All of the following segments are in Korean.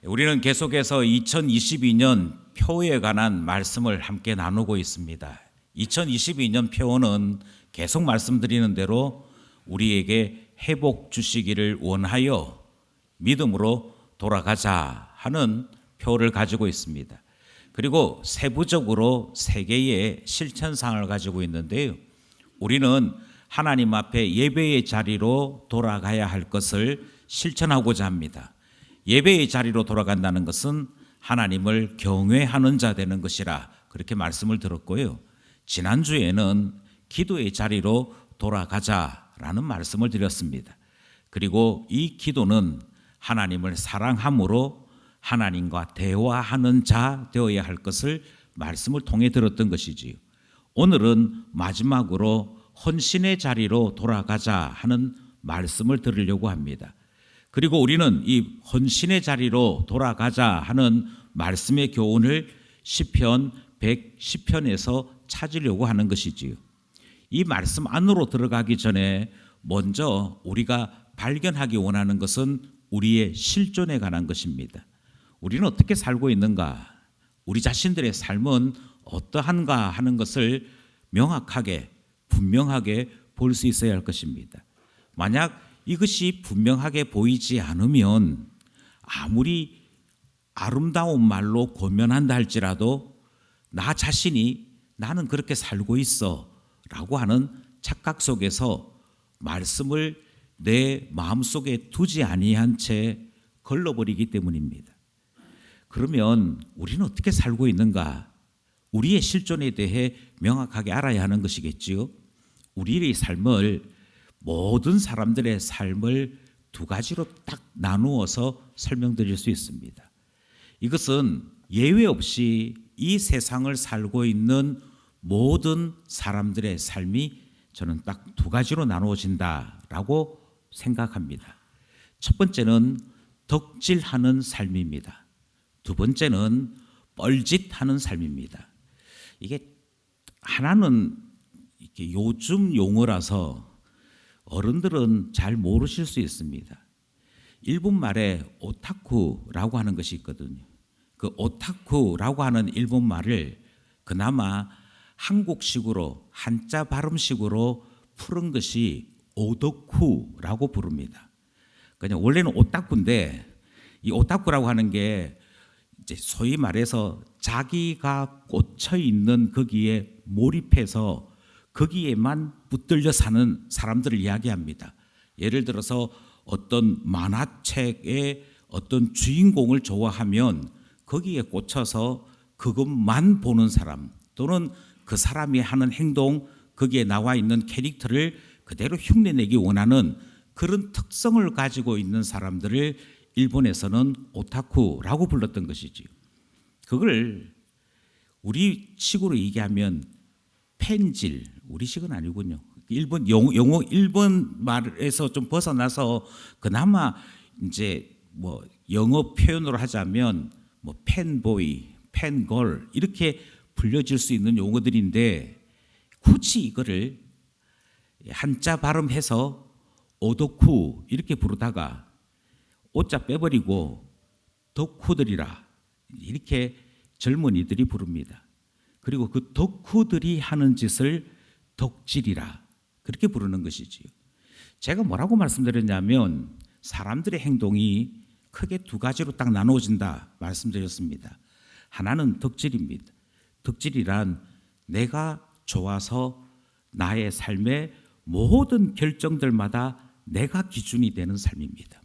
우리는 계속해서 2022년 표에 관한 말씀을 함께 나누고 있습니다. 2022년 표어는 계속 말씀드리는 대로 우리에게 회복 주시기를 원하여 믿음으로 돌아가자 하는 표를 가지고 있습니다. 그리고 세부적으로 세 개의 실천사항을 가지고 있는데요. 우리는 하나님 앞에 예배의 자리로 돌아가야 할 것을 실천하고자 합니다. 예배의 자리로 돌아간다는 것은 하나님을 경외하는 자 되는 것이라 그렇게 말씀을 들었고요. 지난주에는 기도의 자리로 돌아가자라는 말씀을 드렸습니다. 그리고 이 기도는 하나님을 사랑함으로 하나님과 대화하는 자 되어야 할 것을 말씀을 통해 들었던 것이지요. 오늘은 마지막으로 헌신의 자리로 돌아가자 하는 말씀을 들으려고 합니다. 그리고 우리는 이 헌신의 자리로 돌아가자 하는 말씀의 교훈을 시편 110편에서 찾으려고 하는 것이지요. 이 말씀 안으로 들어가기 전에 먼저 우리가 발견하기 원하는 것은 우리의 실존에 관한 것입니다. 우리는 어떻게 살고 있는가? 우리 자신들의 삶은 어떠한가 하는 것을 명확하게 분명하게 볼 수 있어야 할 것입니다. 만약 이것이 분명하게 보이지 않으면 아무리 아름다운 말로 권면한다 할지라도 나 자신이 나는 그렇게 살고 있어 라고 하는 착각 속에서 말씀을 내 마음속에 두지 아니한 채 걸러버리기 때문입니다. 그러면 우리는 어떻게 살고 있는가? 우리의 실존에 대해 명확하게 알아야 하는 것이겠지요. 우리의 삶을, 모든 사람들의 삶을 두 가지로 딱 나누어서 설명드릴 수 있습니다. 이것은 예외 없이 이 세상을 살고 있는 모든 사람들의 삶이 저는 딱 두 가지로 나누어진다라고 생각합니다. 첫 번째는 덕질하는 삶입니다. 두 번째는 뻘짓하는 삶입니다. 이게 하나는 이렇게 요즘 용어라서 어른들은 잘 모르실 수 있습니다. 일본 말에 오타쿠라고 하는 것이 있거든요. 그 오타쿠라고 하는 일본 말을 그나마 한국식으로 한자 발음식으로 푸른 것이 오덕후라고 부릅니다. 그냥 원래는 오타쿠인데 이 오타쿠라고 하는 게 이제 소위 말해서 자기가 꽂혀 있는 거기에 몰입해서 거기에만 붙들려 사는 사람들을 이야기합니다. 예를 들어서 어떤 만화책의 어떤 주인공을 좋아하면 거기에 꽂혀서 그것만 보는 사람, 또는 그 사람이 하는 행동, 거기에 나와 있는 캐릭터를 그대로 흉내내기 원하는 그런 특성을 가지고 있는 사람들을 일본에서는 오타쿠라고 불렀던 것이지요. 그걸 우리식으로 얘기하면 펜질, 우리식은 아니군요. 일본 영어 일본 말에서 좀 벗어나서 그나마 이제 뭐 영어 표현으로 하자면 뭐 펜보이, 펜걸 이렇게 불려질 수 있는 용어들인데 굳이 이거를 한자 발음해서 오덕후 이렇게 부르다가 오자 빼버리고 덕후들이라 이렇게 젊은이들이 부릅니다. 그리고 그 덕후들이 하는 짓을 덕질이라 그렇게 부르는 것이지요. 제가 뭐라고 말씀드렸냐면 사람들의 행동이 크게 두 가지로 딱 나누어진다 말씀드렸습니다. 하나는 덕질입니다. 덕질이란 내가 좋아서 나의 삶의 모든 결정들마다 내가 기준이 되는 삶입니다.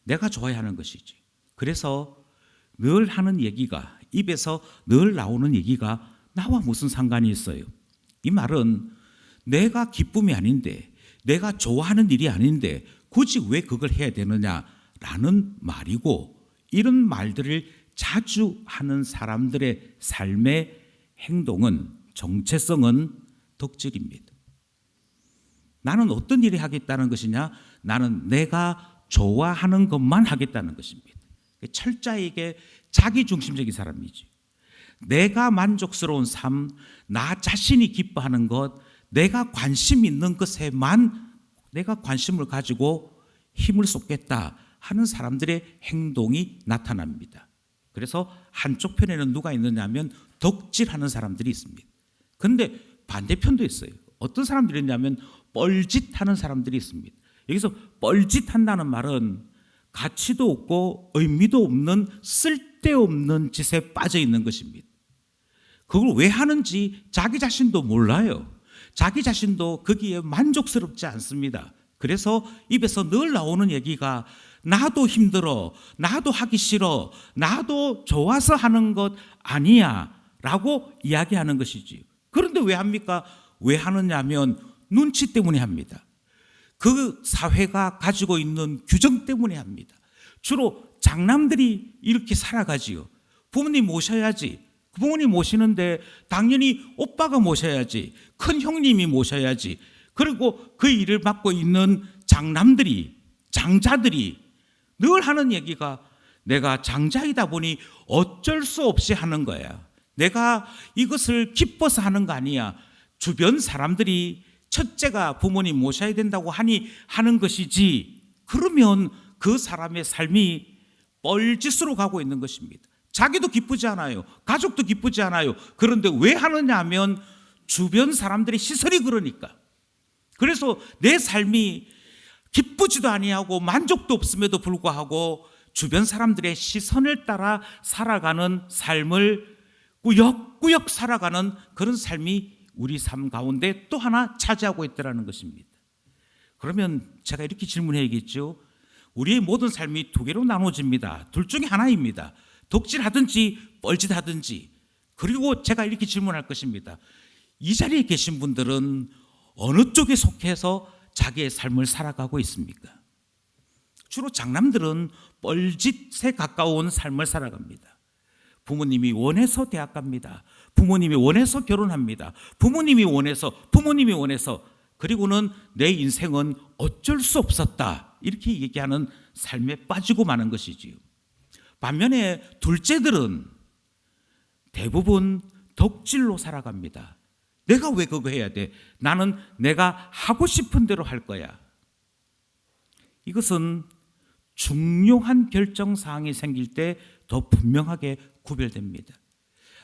내가 좋아야 하는 것이지. 그래서 늘 하는 얘기가, 입에서 늘 나오는 얘기가 나와 무슨 상관이 있어요? 이 말은 내가 기쁨이 아닌데, 내가 좋아하는 일이 아닌데 굳이 왜 그걸 해야 되느냐라는 말이고, 이런 말들을 자주 하는 사람들의 삶의 행동은, 정체성은 덕질입니다. 나는 어떤 일을 하겠다는 것이냐? 나는 내가 좋아하는 것만 하겠다는 것입니다. 철저하게 자기중심적인 사람이지. 내가 만족스러운 삶, 나 자신이 기뻐하는 것, 내가 관심 있는 것에만 내가 관심을 가지고 힘을 쏟겠다 하는 사람들의 행동이 나타납니다. 그래서 한쪽 편에는 누가 있느냐 하면 덕질하는 사람들이 있습니다. 그런데 반대편도 있어요. 어떤 사람들이 있냐면 뻘짓하는 사람들이 있습니다. 여기서 뻘짓한다는 말은 가치도 없고 의미도 없는 쓸데없는 짓에 빠져 있는 것입니다. 그걸 왜 하는지 자기 자신도 몰라요. 자기 자신도 거기에 만족스럽지 않습니다. 그래서 입에서 늘 나오는 얘기가 나도 힘들어, 나도 하기 싫어, 나도 좋아서 하는 것 아니야 라고 이야기하는 것이지요. 그런데 왜 합니까? 왜 하느냐 하면 눈치 때문에 합니다. 그 사회가 가지고 있는 규정 때문에 합니다. 주로 장남들이 이렇게 살아가지요. 부모님 모셔야지. 부모님 모시는데 당연히 오빠가 모셔야지. 큰 형님이 모셔야지. 그리고 그 일을 맡고 있는 장남들이, 장자들이 늘 하는 얘기가 내가 장자이다 보니 어쩔 수 없이 하는 거야. 내가 이것을 기뻐서 하는 거 아니야. 주변 사람들이 첫째가 부모님 모셔야 된다고 하니 하는 것이지. 그러면 그 사람의 삶이 뻘짓으로 가고 있는 것입니다. 자기도 기쁘지 않아요. 가족도 기쁘지 않아요. 그런데 왜 하느냐 하면 주변 사람들의 시선이 그러니까. 그래서 내 삶이 기쁘지도 아니하고 만족도 없음에도 불구하고 주변 사람들의 시선을 따라 살아가는 삶을 꾸역꾸역 살아가는 그런 삶이 우리 삶 가운데 또 하나 차지하고 있다는 것입니다. 그러면 제가 이렇게 질문해야겠죠. 우리의 모든 삶이 두 개로 나눠집니다. 둘 중에 하나입니다. 덕질하든지 뻘짓하든지. 그리고 제가 이렇게 질문할 것입니다. 이 자리에 계신 분들은 어느 쪽에 속해서 자기의 삶을 살아가고 있습니까? 주로 장남들은 뻘짓에 가까운 삶을 살아갑니다. 부모님이 원해서 대학 갑니다. 부모님이 원해서 결혼합니다. 부모님이 원해서 그리고는 내 인생은 어쩔 수 없었다 이렇게 얘기하는 삶에 빠지고 마는 것이지요. 반면에 둘째들은 대부분 덕질로 살아갑니다. 내가 왜 그거 해야 돼? 나는 내가 하고 싶은 대로 할 거야. 이것은 중요한 결정사항이 생길 때 더 분명하게 구별됩니다.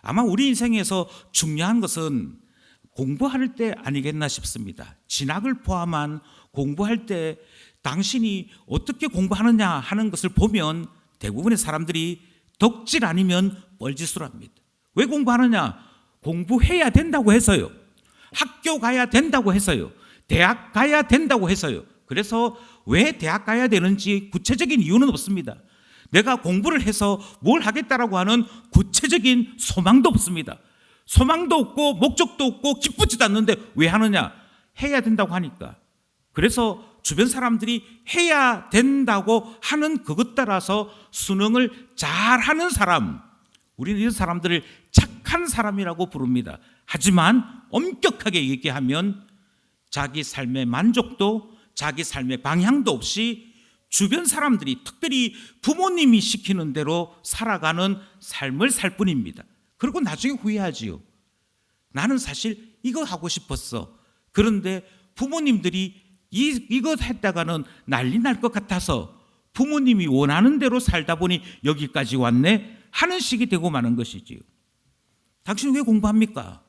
아마 우리 인생에서 중요한 것은 공부할 때 아니겠나 싶습니다. 진학을 포함한 공부할 때 당신이 어떻게 공부하느냐 하는 것을 보면 대부분의 사람들이 덕질 아니면 뻘짓을 합니다. 왜 공부하느냐? 공부해야 된다고 해서요. 학교 가야 된다고 해서요. 대학 가야 된다고 해서요. 그래서 왜 대학 가야 되는지 구체적인 이유는 없습니다. 내가 공부를 해서 뭘 하겠다라고 하는 구체적인 소망도 없습니다. 소망도 없고 목적도 없고 기쁘지도 않는데 왜 하느냐? 해야 된다고 하니까. 그래서 주변 사람들이 해야 된다고 하는 그것 따라서 수능을 잘하는 사람, 우리는 이런 사람들을 착한 사람이라고 부릅니다. 하지만 엄격하게 얘기하면 자기 삶의 만족도, 자기 삶의 방향도 없이 주변 사람들이 특별히 부모님이 시키는 대로 살아가는 삶을 살 뿐입니다. 그리고 나중에 후회하지요. 나는 사실 이거 하고 싶었어. 그런데 부모님들이 이거 했다가는 난리 날 것 같아서 부모님이 원하는 대로 살다 보니 여기까지 왔네 하는 식이 되고 마는 것이지요. 당신 왜 공부합니까?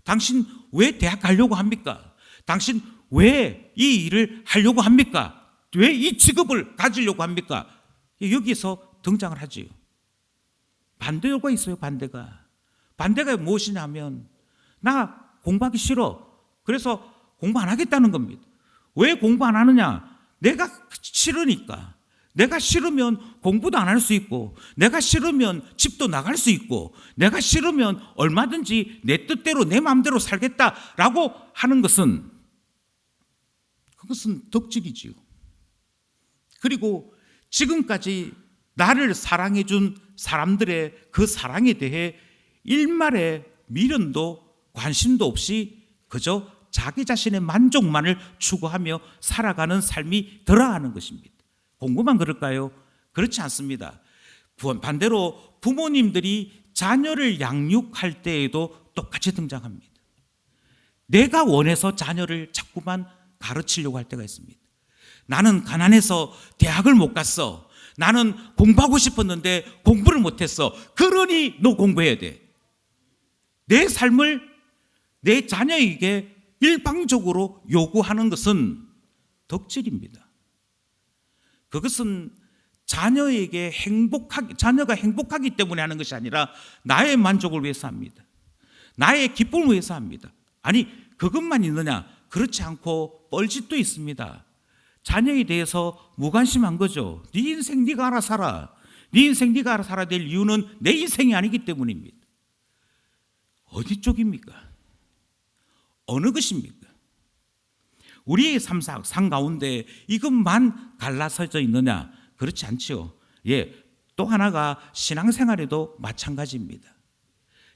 당신 왜 대학 가려고 합니까? 당신 왜 이 일을 하려고 합니까? 왜 이 직업을 가지려고 합니까? 여기서 등장을 하지요. 반대가 있어요. 반대가 무엇이냐면 나 공부하기 싫어. 그래서 공부 안 하겠다는 겁니다. 왜 공부 안 하느냐? 내가 싫으니까. 내가 싫으면 공부도 안 할 수 있고, 내가 싫으면 집도 나갈 수 있고, 내가 싫으면 얼마든지 내 뜻대로 내 마음대로 살겠다라고 하는 것은 그것은 덕질이지요. 그리고 지금까지 나를 사랑해 준 사람들의 그 사랑에 대해 일말의 미련도 관심도 없이 그저 자기 자신의 만족만을 추구하며 살아가는 삶이 들어가는 것입니다. 공부만 그럴까요? 그렇지 않습니다. 반대로 부모님들이 자녀를 양육할 때에도 똑같이 등장합니다. 내가 원해서 자녀를 자꾸만 가르치려고 할 때가 있습니다. 나는 가난해서 대학을 못 갔어. 나는 공부하고 싶었는데 공부를 못했어. 그러니 너 공부해야 돼. 내 삶을 내 자녀에게 일방적으로 요구하는 것은 덕질입니다. 그것은 자녀가 행복하기 때문에 하는 것이 아니라 나의 만족을 위해서 합니다. 나의 기쁨을 위해서 합니다. 아니, 그것만 있느냐? 그렇지 않고 뻘짓도 있습니다. 자녀에 대해서 무관심한 거죠. 네 인생 네가 알아 살아. 네 인생 네가 알아 살아야 될 이유는 내 인생이 아니기 때문입니다. 어디 쪽입니까? 어느 것입니까? 우리의 삶 가운데 이것만 갈라서져 있느냐? 그렇지 않지요. 또 하나가 신앙생활에도 마찬가지입니다.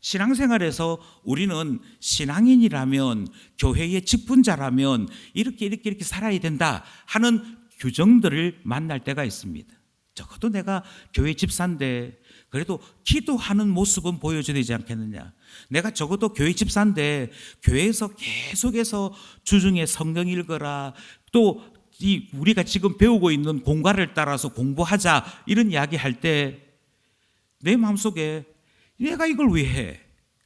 신앙생활에서 우리는 신앙인이라면, 교회의 직분자라면 이렇게 살아야 된다 하는 규정들을 만날 때가 있습니다. 적어도 내가 교회 집사인데 그래도 기도하는 모습은 보여줘야 되지 않겠느냐. 내가 적어도 교회 집사인데 교회에서 계속해서 주중에 성경 읽어라, 또 우리가 지금 배우고 있는 공과를 따라서 공부하자, 이런 이야기 할 때 내 마음속에 내가 이걸 왜 해?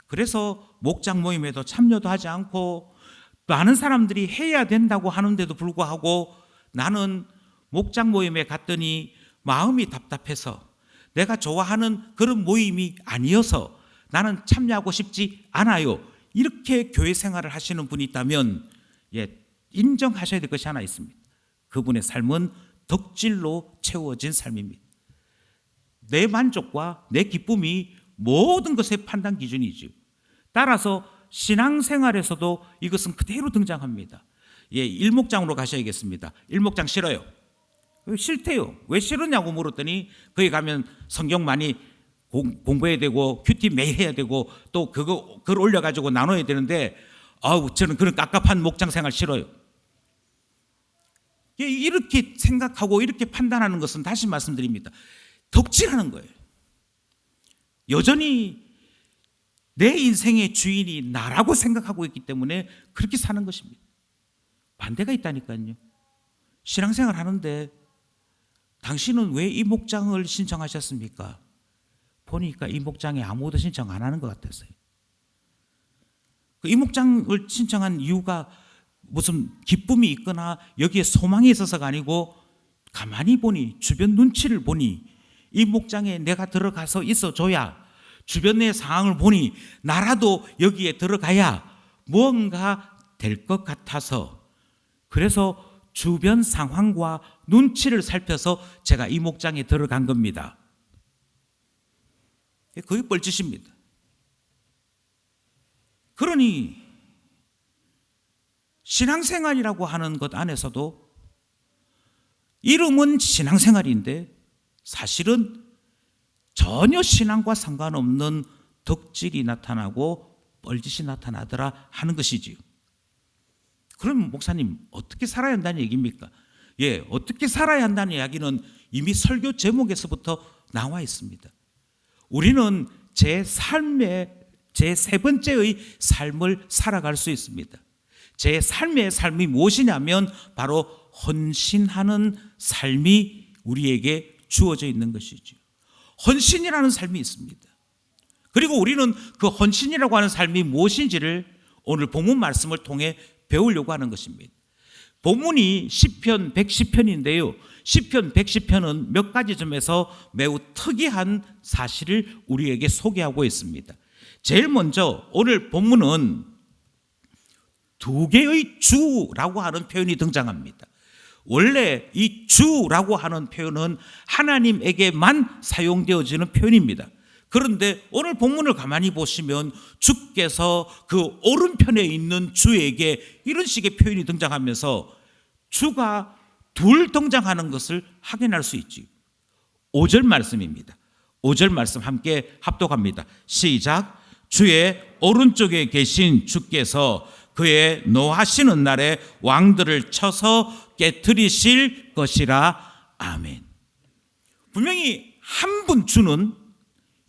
그래서 목장 모임에도 참여도 하지 않고 많은 사람들이 해야 된다고 하는데도 불구하고 나는 목장 모임에 갔더니 마음이 답답해서 내가 좋아하는 그런 모임이 아니어서 나는 참여하고 싶지 않아요. 이렇게 교회 생활을 하시는 분이 있다면 인정하셔야 될 것이 하나 있습니다. 그분의 삶은 덕질로 채워진 삶입니다. 내 만족과 내 기쁨이 모든 것의 판단 기준이죠. 따라서 신앙생활에서도 이것은 그대로 등장합니다. 일목장으로 가셔야겠습니다. 일목장 싫어요. 싫대요. 왜 싫으냐고 물었더니 거기 가면 성경 많이 공부해야 되고 큐티 매일 해야 되고 또 그거 글 올려가지고 나눠야 되는데 저는 그런 깝깝한 목장 생활 싫어요. 이렇게 생각하고 이렇게 판단하는 것은 다시 말씀드립니다. 덕질하는 거예요. 여전히 내 인생의 주인이 나라고 생각하고 있기 때문에 그렇게 사는 것입니다. 반대가 있다니까요. 신앙생활 하는데 당신은 왜 이 목장을 신청하셨습니까? 보니까 이 목장에 아무도 신청 안 하는 것 같았어요. 이 목장을 신청한 이유가 무슨 기쁨이 있거나 여기에 소망이 있어서가 아니고 가만히 보니, 주변 눈치를 보니 이 목장에 내가 들어가서 있어줘야, 주변의 상황을 보니 나라도 여기에 들어가야 뭔가 될 것 같아서, 그래서 주변 상황과 눈치를 살펴서 제가 이 목장에 들어간 겁니다. 그게 뻘짓입니다. 그러니 신앙생활이라고 하는 것 안에서도 이름은 신앙생활인데 사실은 전혀 신앙과 상관없는 덕질이 나타나고 뻘짓이 나타나더라 하는 것이지요. 그럼 목사님 어떻게 살아야 한다는 얘기입니까? 어떻게 살아야 한다는 이야기는 이미 설교 제목에서부터 나와 있습니다. 우리는 제 세 번째의 삶을 살아갈 수 있습니다. 제 삶의 삶이 무엇이냐면 바로 헌신하는 삶이 우리에게 주어져 있는 것이죠. 헌신이라는 삶이 있습니다. 그리고 우리는 그 헌신이라고 하는 삶이 무엇인지를 오늘 본문 말씀을 통해 배우려고 하는 것입니다. 본문이 시편 110편인데요. 시편 110편은 몇 가지 점에서 매우 특이한 사실을 우리에게 소개하고 있습니다. 제일 먼저 오늘 본문은 두 개의 주라고 하는 표현이 등장합니다. 원래 이 주라고 하는 표현은 하나님에게만 사용되어지는 표현입니다. 그런데 오늘 본문을 가만히 보시면 주께서 그 오른편에 있는 주에게 이런 식의 표현이 등장하면서 주가 둘 등장하는 것을 확인할 수 있지. 5절 말씀입니다. 5절 말씀 함께 합독합니다. 시작. 주의 오른쪽에 계신 주께서 그의 노하시는 날에 왕들을 쳐서 깨트리실 것이라. 아멘. 분명히 한 분 주는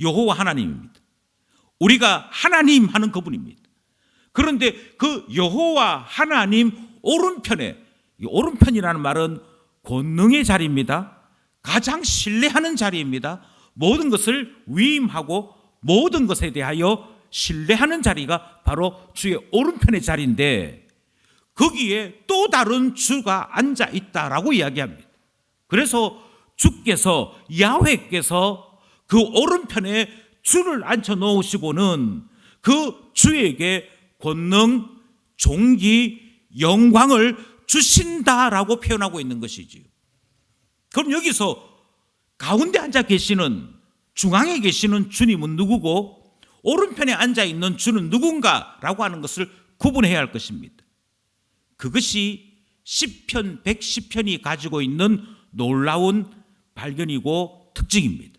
여호와 하나님입니다. 우리가 하나님 하는 그분입니다. 그런데 그 여호와 하나님 오른편에, 오른편이라는 말은 권능의 자리입니다. 가장 신뢰하는 자리입니다. 모든 것을 위임하고 모든 것에 대하여 신뢰하는 자리가 바로 주의 오른편의 자리인데, 거기에 또 다른 주가 앉아 있다라고 이야기합니다. 그래서 주께서, 야훼께서 그 오른편에 주를 앉혀 놓으시고는 그 주에게 권능, 존귀, 영광을 주신다라고 표현하고 있는 것이지요. 그럼 여기서 가운데 앉아 계시는, 중앙에 계시는 주님은 누구고 오른편에 앉아 있는 주는 누군가라고 하는 것을 구분해야 할 것입니다. 그것이 시편 110편이 가지고 있는 놀라운 발견이고 특징입니다.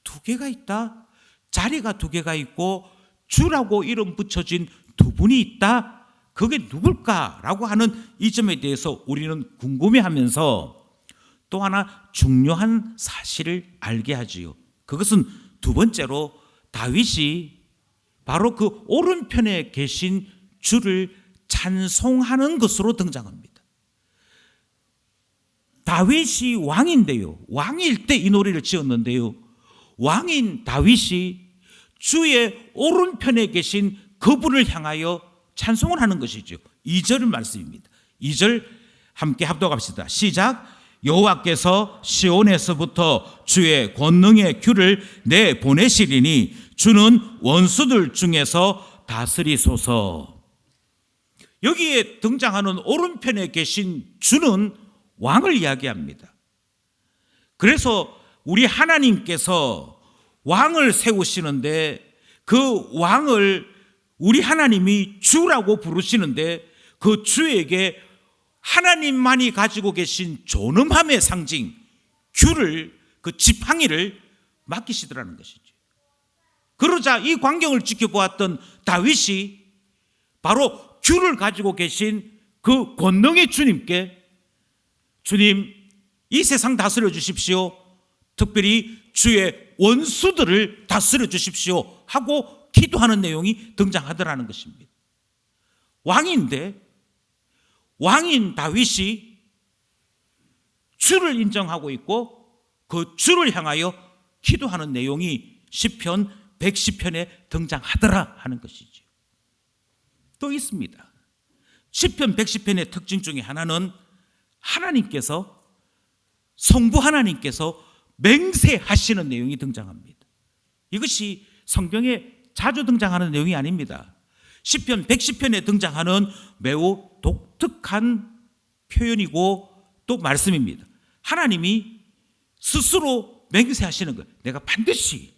두 개가 있다, 자리가 두 개가 있고 주라고 이름 붙여진 두 분이 있다, 그게 누굴까라고 하는 이 점에 대해서 우리는 궁금해하면서 또 하나 중요한 사실을 알게 하지요. 그것은 두 번째로 다윗이 바로 그 오른편에 계신 주를 찬송하는 것으로 등장합니다. 다윗이 왕인데요, 왕일 때 이 노래를 지었는데요, 왕인 다윗이 주의 오른편에 계신 그분을 향하여 찬송을 하는 것이죠. 2절 말씀입니다. 2절 함께 합독합시다. 시작. 여호와께서 시온에서부터 주의 권능의 큐를 내보내시리니 주는 원수들 중에서 다스리소서. 여기에 등장하는 오른편에 계신 주는 왕을 이야기합니다. 그래서 우리 하나님께서 왕을 세우시는데 그 왕을 우리 하나님이 주라고 부르시는데 그 주에게 하나님만이 가지고 계신 존엄함의 상징 큐를, 그 지팡이를 맡기시더라는 것이죠. 그러자 이 광경을 지켜보았던 다윗이 바로 큐를 가지고 계신 그 권능의 주님께, 주님 이 세상 다스려 주십시오, 특별히 주의 원수들을 다스려 주십시오 하고 기도하는 내용이 등장하더라는 것입니다. 왕인데 왕인 다윗이 주를 인정하고 있고 그 주를 향하여 기도하는 내용이 시편 110편에 등장하더라 하는 것이죠. 또 있습니다. 시편 110편의 특징 중에 하나는 하나님께서, 성부 하나님께서 맹세하시는 내용이 등장합니다. 이것이 성경에 자주 등장하는 내용이 아닙니다. 시편 110편에 등장하는 매우 독특한 표현이고 또 말씀입니다. 하나님이 스스로 맹세하시는 거예요. 내가 반드시,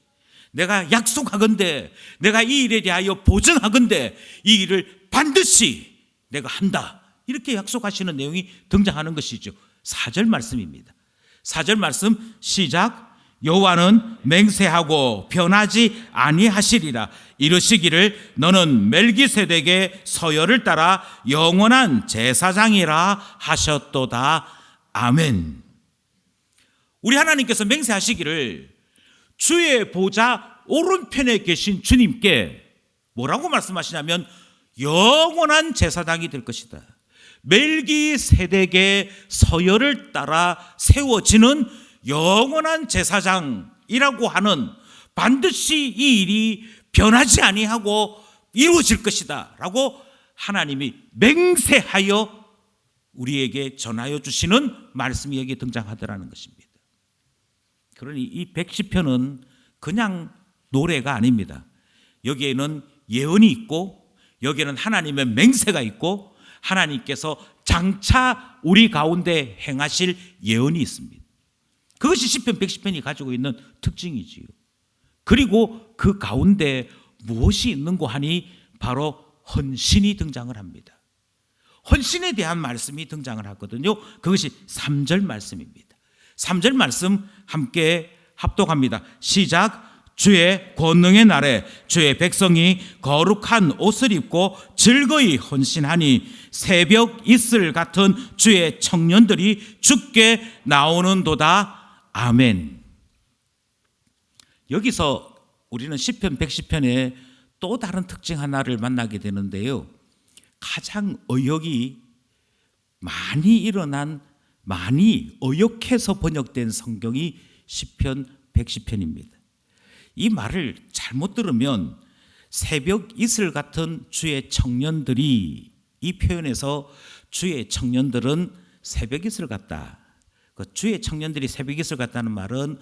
내가 약속하건대, 내가 이 일에 대하여 보증하건대 이 일을 반드시 내가 한다, 이렇게 약속하시는 내용이 등장하는 것이죠. 4절 말씀입니다. 4절 말씀 시작. 여호와는 맹세하고 변하지 아니하시리라. 이르시기를 너는 멜기세덱의 서열을 따라 영원한 제사장이라 하셨도다. 아멘. 우리 하나님께서 맹세하시기를 주의 보좌 오른편에 계신 주님께 뭐라고 말씀하시냐면 영원한 제사장이 될 것이다. 멜기세덱의 서열을 따라 세워지는 영원한 제사장이라고 하는, 반드시 이 일이 변하지 아니하고 이루어질 것이다 라고 하나님이 맹세하여 우리에게 전하여 주시는 말씀이 여기에 등장하더라는 것입니다. 그러니 이 110편은 그냥 노래가 아닙니다. 여기에는 예언이 있고 여기에는 하나님의 맹세가 있고 하나님께서 장차 우리 가운데 행하실 예언이 있습니다. 그것이 시편 110편이 가지고 있는 특징이지요. 그리고 그 가운데 무엇이 있는고 하니 바로 헌신이 등장을 합니다. 헌신에 대한 말씀이 등장을 하거든요. 그것이 3절 말씀입니다. 3절 말씀 함께 합독합니다. 시작. 주의 권능의 날에 주의 백성이 거룩한 옷을 입고 즐거이 헌신하니 새벽 이슬 같은 주의 청년들이 주께 나오는도다. 아멘. 여기서 우리는 시편 110편의 또 다른 특징 하나를 만나게 되는데요. 가장 의혹이 많이 일어난 많이 어역해서 번역된 성경이 시편 110편입니다. 이 말을 잘못 들으면 새벽 이슬 같은 주의 청년들이, 이 표현에서 주의 청년들은 새벽 이슬 같다. 그 주의 청년들이 새벽 이슬 같다는 말은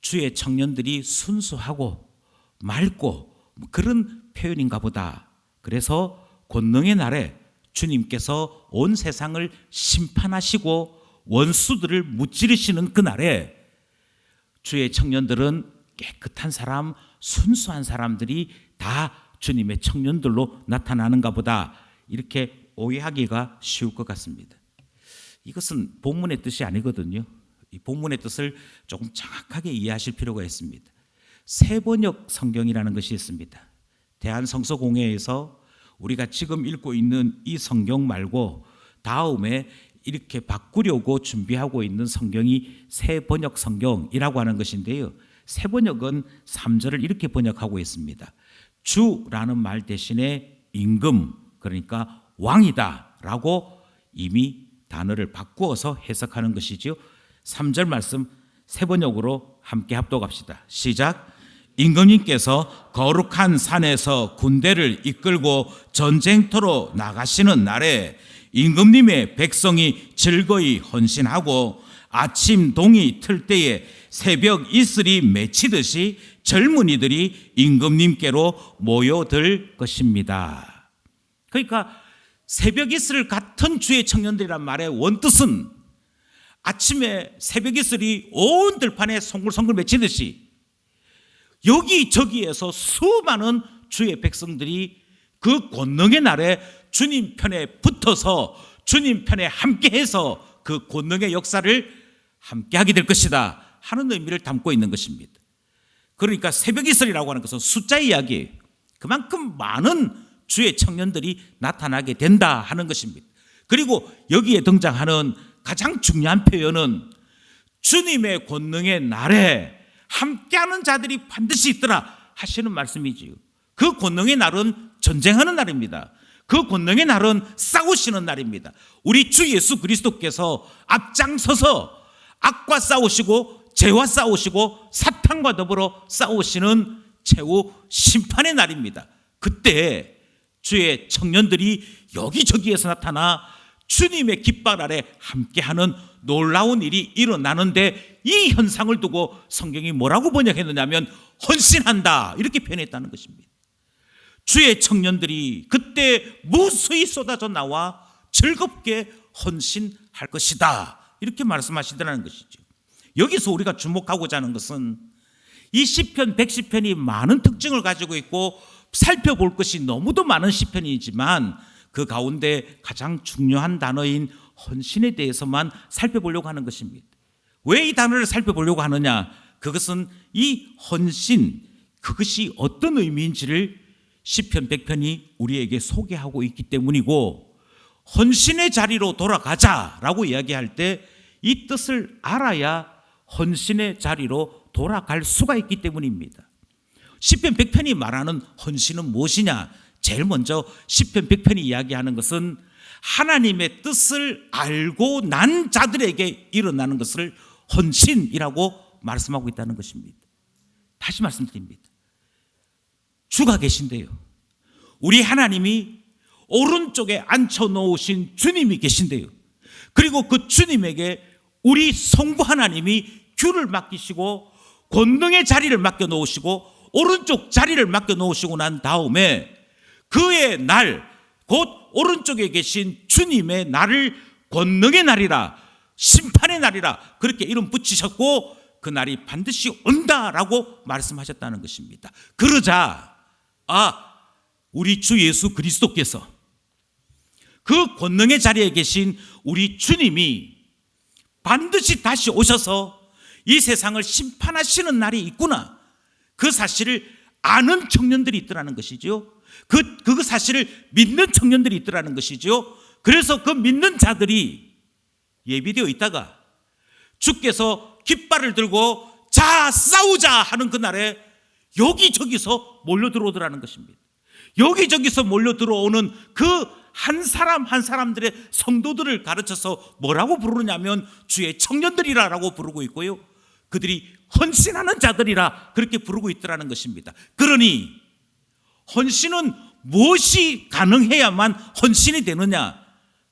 주의 청년들이 순수하고 맑고 그런 표현인가 보다. 그래서 권능의 날에 주님께서 온 세상을 심판하시고 원수들을 무찌르시는 그 날에 주의 청년들은 깨끗한 사람, 순수한 사람들이 다 주님의 청년들로 나타나는가 보다, 이렇게 오해하기가 쉬울 것 같습니다. 이것은 본문의 뜻이 아니거든요. 이 본문의 뜻을 조금 정확하게 이해하실 필요가 있습니다. 새번역 성경이라는 것이 있습니다. 대한성서공회에서 우리가 지금 읽고 있는 이 성경 말고 다음에 이렇게 바꾸려고 준비하고 있는 성경이 새번역 성경이라고 하는 것인데요. 새번역은 3절을 이렇게 번역하고 있습니다. 주라는 말 대신에 임금, 그러니까 왕이다 라고 이미 단어를 바꾸어서 해석하는 것이죠. 3절 말씀 새번역으로 함께 합독합시다. 시작. 임금님께서 거룩한 산에서 군대를 이끌고 전쟁터로 나가시는 날에 임금님의 백성이 즐거이 헌신하고 아침 동이 틀 때에 새벽 이슬이 맺히듯이 젊은이들이 임금님께로 모여들 것입니다. 그러니까 새벽 이슬 같은 주의 청년들이란 말의 원뜻은 아침에 새벽 이슬이 온 들판에 송글송글 맺히듯이 여기저기에서 수많은 주의 백성들이 그 권능의 날에 주님 편에 붙어서 주님 편에 함께해서 그 권능의 역사를 함께하게 될 것이다 하는 의미를 담고 있는 것입니다. 그러니까 새벽 이슬이라고 하는 것은 숫자의 이야기예요. 그만큼 많은 주의 청년들이 나타나게 된다 하는 것입니다. 그리고 여기에 등장하는 가장 중요한 표현은 주님의 권능의 날에 함께하는 자들이 반드시 있더라 하시는 말씀이지요. 그 권능의 날은 전쟁하는 날입니다. 그 권능의 날은 싸우시는 날입니다. 우리 주 예수 그리스도께서 앞장서서 악과 싸우시고 죄와 싸우시고 사탄과 더불어 싸우시는 최후 심판의 날입니다. 그때 주의 청년들이 여기저기에서 나타나 주님의 깃발 아래 함께하는 놀라운 일이 일어나는데, 이 현상을 두고 성경이 뭐라고 번역했느냐면 헌신한다 이렇게 표현했다는 것입니다. 주의 청년들이 그때 무수히 쏟아져 나와 즐겁게 헌신할 것이다 이렇게 말씀하시더라는 것이죠. 여기서 우리가 주목하고자 하는 것은 이 시편 110편이 많은 특징을 가지고 있고 살펴볼 것이 너무도 많은 시편이지만 그 가운데 가장 중요한 단어인 헌신에 대해서만 살펴보려고 하는 것입니다. 왜 이 단어를 살펴보려고 하느냐? 그것은 이 헌신, 그것이 어떤 의미인지를 시편 100편이 우리에게 소개하고 있기 때문이고, 헌신의 자리로 돌아가자라고 이야기할 때 이 뜻을 알아야 헌신의 자리로 돌아갈 수가 있기 때문입니다. 시편 100편이 말하는 헌신은 무엇이냐? 제일 먼저 시편 100편이 이야기하는 것은 하나님의 뜻을 알고 난 자들에게 일어나는 것을 헌신이라고 말씀하고 있다는 것입니다. 다시 말씀드립니다. 주가 계신데요, 우리 하나님이 오른쪽에 앉혀놓으신 주님이 계신데요, 그리고 그 주님에게 우리 성부 하나님이 규를 맡기시고 권능의 자리를 맡겨놓으시고 오른쪽 자리를 맡겨놓으시고 난 다음에 그의 날, 곧 오른쪽에 계신 주님의 날을 권능의 날이라, 심판의 날이라 그렇게 이름 붙이셨고 그 날이 반드시 온다라고 말씀하셨다는 것입니다. 그러자 우리 주 예수 그리스도께서 그 권능의 자리에 계신 우리 주님이 반드시 다시 오셔서 이 세상을 심판하시는 날이 있구나, 그 사실을 아는 청년들이 있더라는 것이죠. 그 사실을 믿는 청년들이 있더라는 것이죠. 그래서 그 믿는 자들이 예비되어 있다가 주께서 깃발을 들고 자 싸우자 하는 그날에 여기저기서 몰려 들어오더라는 것입니다. 여기저기서 몰려 들어오는 그 한 사람 한 사람들의 성도들을 가르쳐서 뭐라고 부르냐면 주의 청년들이라고 부르고 있고요, 그들이 헌신하는 자들이라 그렇게 부르고 있더라는 것입니다. 그러니 헌신은 무엇이 가능해야만 헌신이 되느냐?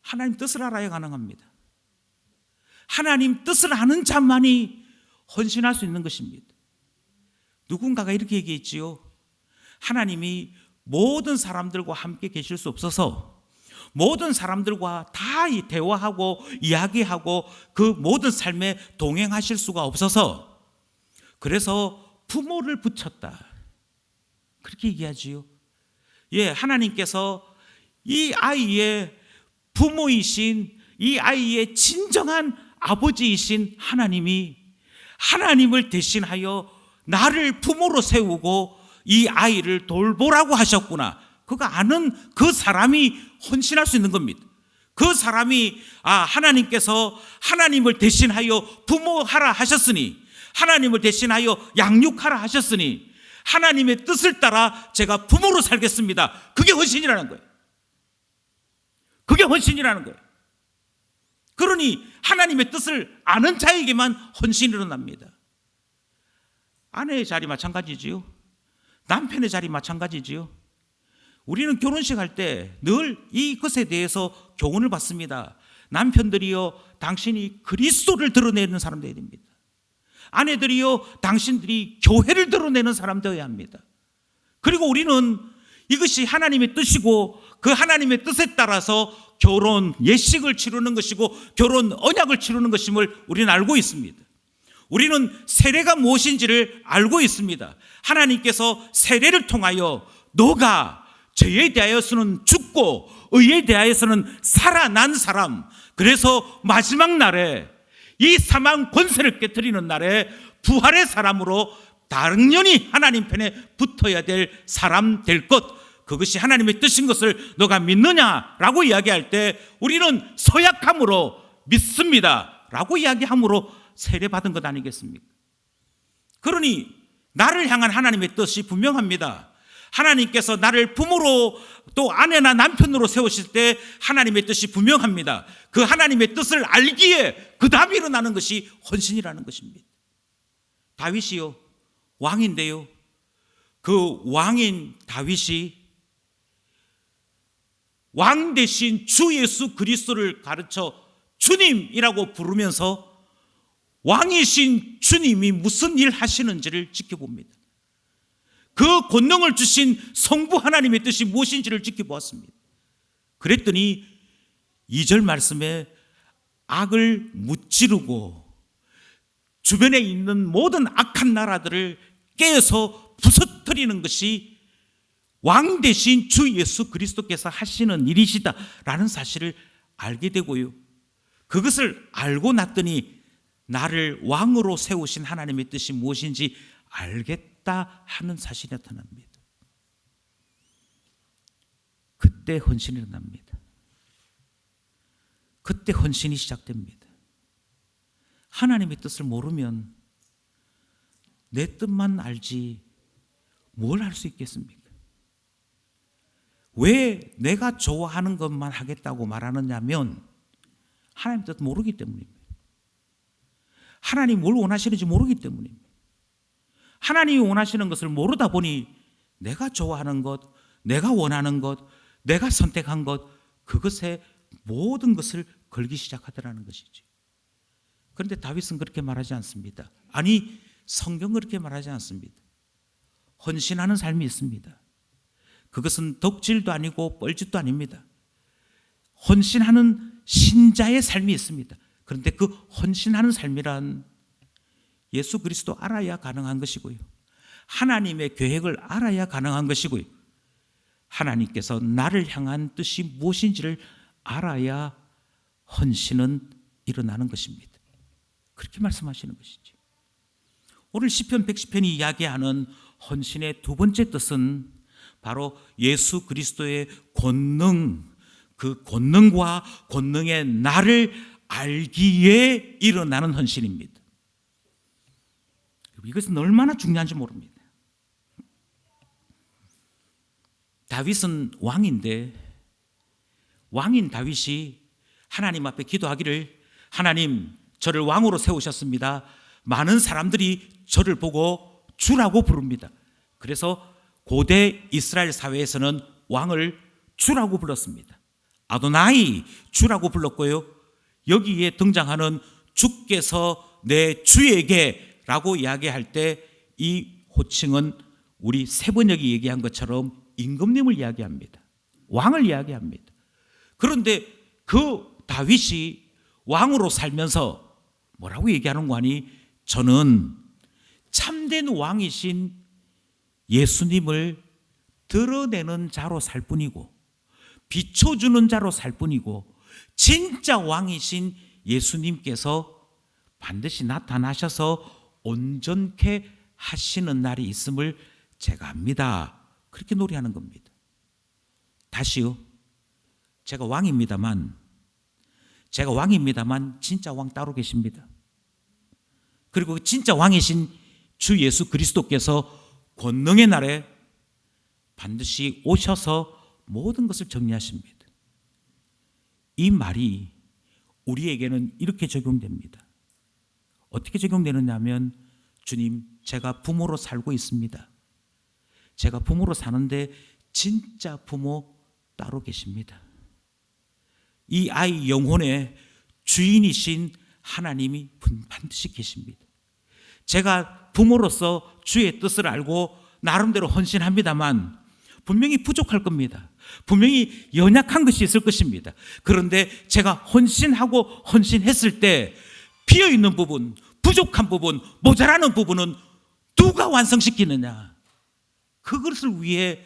하나님 뜻을 알아야 가능합니다. 하나님 뜻을 아는 자만이 헌신할 수 있는 것입니다. 누군가가 이렇게 얘기했지요. 하나님이 모든 사람들과 함께 계실 수 없어서 모든 사람들과 다 대화하고 이야기하고 그 모든 삶에 동행하실 수가 없어서 그래서 부모를 붙였다, 그렇게 얘기하지요. 예, 하나님께서 이 아이의 부모이신, 이 아이의 진정한 아버지이신 하나님이 하나님을 대신하여 나를 부모로 세우고 이 아이를 돌보라고 하셨구나, 그거 아는 그 사람이 헌신할 수 있는 겁니다. 그 사람이 하나님께서 하나님을 대신하여 부모하라 하셨으니, 하나님을 대신하여 양육하라 하셨으니 하나님의 뜻을 따라 제가 부모로 살겠습니다. 그게 헌신이라는 거예요. 그게 헌신이라는 거예요. 그러니 하나님의 뜻을 아는 자에게만 헌신이 일어납니다. 아내의 자리 마찬가지지요. 남편의 자리 마찬가지지요. 우리는 결혼식 할 때 늘 이것에 대해서 교훈을 받습니다. 남편들이요, 당신이 그리스도를 드러내는 사람 되어야 됩니다. 아내들이요, 당신들이 교회를 드러내는 사람 되어야 합니다. 그리고 우리는 이것이 하나님의 뜻이고 그 하나님의 뜻에 따라서 결혼 예식을 치르는 것이고 결혼 언약을 치르는 것임을 우리는 알고 있습니다. 우리는 세례가 무엇인지를 알고 있습니다. 하나님께서 세례를 통하여 너가 죄에 대하여서는 죽고 의에 대하여서는 살아난 사람, 그래서 마지막 날에 이 사망 권세를 깨뜨리는 날에 부활의 사람으로 당연히 하나님 편에 붙어야 될 사람 될 것, 그것이 하나님의 뜻인 것을 너가 믿느냐라고 이야기할 때 우리는 서약함으로 믿습니다 라고 이야기함으로 세례받은 것 아니겠습니까? 그러니 나를 향한 하나님의 뜻이 분명합니다. 하나님께서 나를 부모로 또 아내나 남편으로 세우실 때 하나님의 뜻이 분명합니다. 그 하나님의 뜻을 알기에 그 다음에 일어나는 것이 헌신이라는 것입니다. 다윗이요, 왕인데요, 그 왕인 다윗이 왕 대신 주 예수 그리스도를 가르쳐 주님이라고 부르면서 왕이신 주님이 무슨 일 하시는지를 지켜봅니다. 그 권능을 주신 성부 하나님의 뜻이 무엇인지를 지켜보았습니다. 그랬더니 2절 말씀에 악을 무찌르고 주변에 있는 모든 악한 나라들을 깨어서 부서뜨리는 것이 왕 대신 주 예수 그리스도께서 하시는 일이시다라는 사실을 알게 되고요, 그것을 알고 났더니 나를 왕으로 세우신 하나님의 뜻이 무엇인지 알겠다 하는 사실이 나타납니다. 그때 헌신이 일어납니다. 그때 헌신이 시작됩니다. 하나님의 뜻을 모르면 내 뜻만 알지 뭘 할 수 있겠습니까? 왜 내가 좋아하는 것만 하겠다고 말하느냐면 하나님 뜻 모르기 때문입니다. 하나님 뭘 원하시는지 모르기 때문입니다. 하나님이 원하시는 것을 모르다 보니 내가 좋아하는 것, 내가 원하는 것, 내가 선택한 것, 그것에 모든 것을 걸기 시작하더라는 것이죠. 그런데 다윗은 그렇게 말하지 않습니다. 아니, 성경은 그렇게 말하지 않습니다. 헌신하는 삶이 있습니다. 그것은 덕질도 아니고 뻘짓도 아닙니다. 헌신하는 신자의 삶이 있습니다. 그런데 그 헌신하는 삶이란 예수 그리스도 알아야 가능한 것이고요, 하나님의 계획을 알아야 가능한 것이고요, 하나님께서 나를 향한 뜻이 무엇인지를 알아야 헌신은 일어나는 것입니다. 그렇게 말씀하시는 것이죠. 오늘 시편 110편이 이야기하는 헌신의 두 번째 뜻은 바로 예수 그리스도의 권능, 그 권능과 권능의 나를 알기에 일어나는 헌신입니다. 이것은 얼마나 중요한지 모릅니다. 다윗은 왕인데 왕인 다윗이 하나님 앞에 기도하기를 하나님 저를 왕으로 세우셨습니다. 많은 사람들이 저를 보고 주라고 부릅니다. 그래서 고대 이스라엘 사회에서는 왕을 주라고 불렀습니다. 아도나이 주라고 불렀고요. 여기에 등장하는 주께서 내 주에게 라고 이야기할 때 이 호칭은 우리 세번역이 얘기한 것처럼 임금님을 이야기합니다. 왕을 이야기합니다. 그런데 그 다윗이 왕으로 살면서 뭐라고 얘기하는 거 아니? 저는 참된 왕이신 예수님을 드러내는 자로 살 뿐이고 비춰주는 자로 살 뿐이고 진짜 왕이신 예수님께서 반드시 나타나셔서 온전케 하시는 날이 있음을 제가 압니다. 그렇게 노래하는 겁니다. 다시요. 제가 왕입니다만 진짜 왕 따로 계십니다. 그리고 진짜 왕이신 주 예수 그리스도께서 권능의 날에 반드시 오셔서 모든 것을 정리하십니다. 이 말이 우리에게는 이렇게 적용됩니다. 어떻게 적용되느냐 하면 주님, 제가 부모로 살고 있습니다. 제가 부모로 사는데 진짜 부모 따로 계십니다. 이 아이 영혼의 주인이신 하나님이 반드시 계십니다. 제가 부모로서 주의 뜻을 알고 나름대로 헌신합니다만 분명히 부족할 겁니다. 분명히 연약한 것이 있을 것입니다. 그런데 제가 헌신했을 때 비어있는 부분, 부족한 부분, 모자라는 부분은 누가 완성시키느냐? 그것을 위해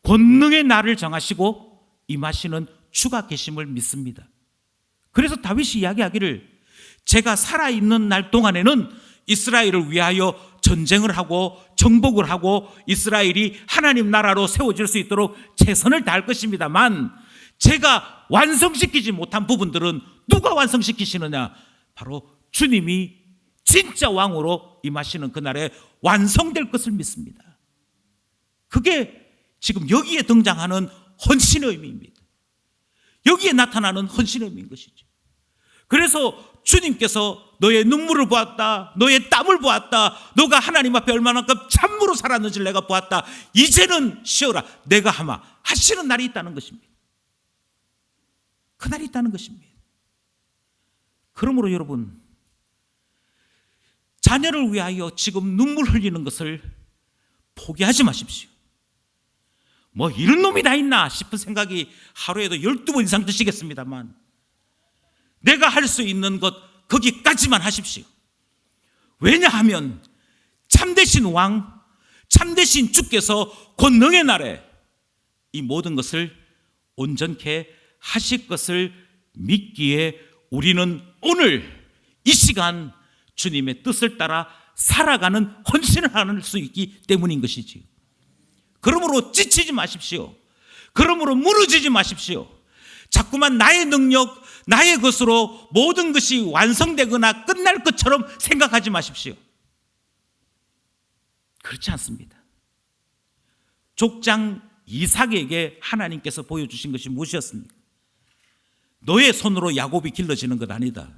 권능의 날을 정하시고 임하시는 주가 계심을 믿습니다. 그래서 다윗이 이야기하기를 제가 살아있는 날 동안에는 이스라엘을 위하여 전쟁을 하고 정복을 하고 이스라엘이 하나님 나라로 세워질 수 있도록 최선을 다할 것입니다만 제가 완성시키지 못한 부분들은 누가 완성시키시느냐? 바로 주님이 진짜 왕으로 임하시는 그날에 완성될 것을 믿습니다. 그게 지금 여기에 등장하는 헌신의 의미입니다. 여기에 나타나는 헌신의 의미인 것이죠. 그래서 주님께서 너의 눈물을 보았다, 너의 땀을 보았다, 너가 하나님 앞에 얼마만큼 참으로 살았는지를 내가 보았다, 이제는 쉬어라, 내가 하마 하시는 날이 있다는 것입니다. 그날이 있다는 것입니다. 그러므로 여러분, 자녀를 위하여 지금 눈물 흘리는 것을 포기하지 마십시오. 뭐 이런 놈이 다 있나 싶은 생각이 하루에도 12번 이상 드시겠습니다만 내가 할 수 있는 것 거기까지만 하십시오. 왜냐하면 참되신 왕, 참되신 주께서 권능의 날에 이 모든 것을 온전케 하실 것을 믿기에 우리는 오늘 이 시간 주님의 뜻을 따라 살아가는 헌신을 할 수 있기 때문인 것이지요. 그러므로 지치지 마십시오. 그러므로 무너지지 마십시오. 자꾸만 나의 능력, 나의 것으로 모든 것이 완성되거나 끝날 것처럼 생각하지 마십시오. 그렇지 않습니다. 족장 이삭에게 하나님께서 보여주신 것이 무엇이었습니까? 너의 손으로 야곱이 길러지는 것 아니다.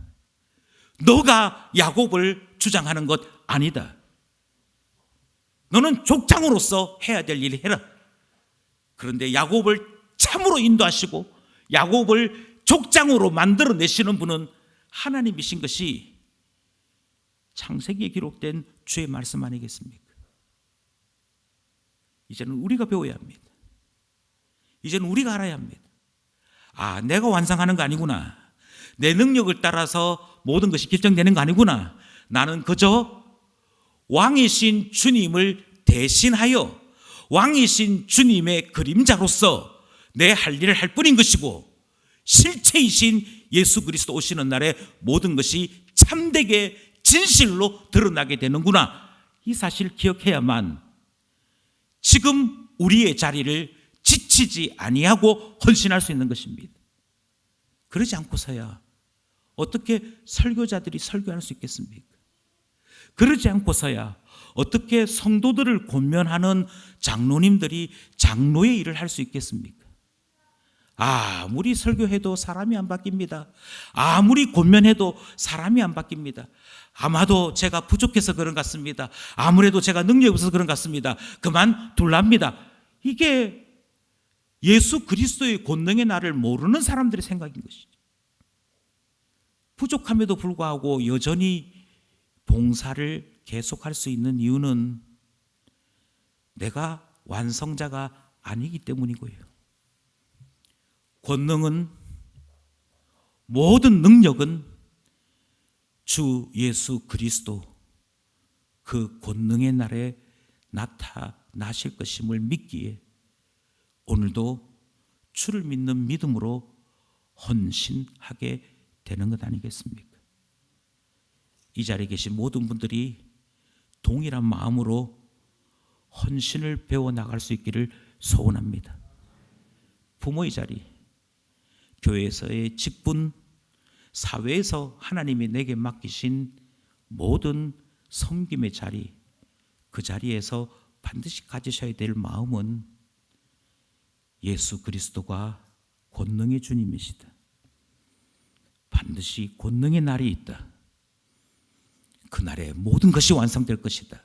너가 야곱을 주장하는 것 아니다. 너는 족장으로서 해야 될 일을 해라. 그런데 야곱을 참으로 인도하시고 야곱을 족장으로 만들어내시는 분은 하나님이신 것이 창세기에 기록된 주의 말씀 아니겠습니까? 이제는 우리가 배워야 합니다. 이제는 우리가 알아야 합니다. 아, 내가 완성하는 거 아니구나. 내 능력을 따라서 모든 것이 결정되는 거 아니구나. 나는 그저 왕이신 주님을 대신하여 왕이신 주님의 그림자로서 내 할 일을 할 뿐인 것이고 실체이신 예수 그리스도 오시는 날에 모든 것이 참되게 진실로 드러나게 되는구나. 이 사실을 기억해야만 지금 우리의 자리를 지치지 아니하고 헌신할 수 있는 것입니다. 그러지 않고서야 어떻게 설교자들이 설교할 수 있겠습니까? 그러지 않고서야 어떻게 성도들을 권면하는 장로님들이 장로의 일을 할 수 있겠습니까? 아무리 설교해도 사람이 안 바뀝니다. 아무리 권면해도 사람이 안 바뀝니다. 아마도 제가 부족해서 그런 것 같습니다. 아무래도 제가 능력이 없어서 그런 것 같습니다. 그만둘랍니다. 이게 예수 그리스도의 권능의 날을 모르는 사람들의 생각인 것이죠. 부족함에도 불구하고 여전히 봉사를 계속할 수 있는 이유는 내가 완성자가 아니기 때문이고요. 권능은, 모든 능력은 주 예수 그리스도 그 권능의 날에 나타나실 것임을 믿기에 오늘도 주를 믿는 믿음으로 헌신하게 되는 것 아니겠습니까? 이 자리에 계신 모든 분들이 동일한 마음으로 헌신을 배워나갈 수 있기를 소원합니다. 부모의 자리, 교회에서의 직분, 사회에서 하나님이 내게 맡기신 모든 섬김의 자리, 그 자리에서 반드시 가지셔야 될 마음은 예수 그리스도가 권능의 주님이시다. 반드시 권능의 날이 있다. 그날에 모든 것이 완성될 것이다.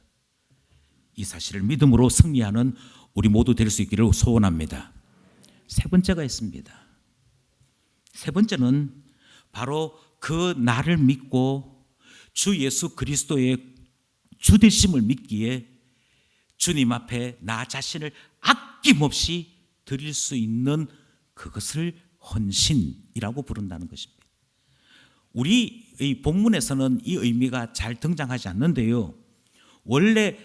이 사실을 믿음으로 승리하는 우리 모두 될 수 있기를 소원합니다. 세 번째가 있습니다. 세 번째는 바로 그 날을 믿고 주 예수 그리스도의 주되심을 믿기에 주님 앞에 나 자신을 아낌없이 드릴 수 있는 그것을 헌신이라고 부른다는 것입니다. 우리 이 본문에서는 이 의미가 잘 등장하지 않는데요. 원래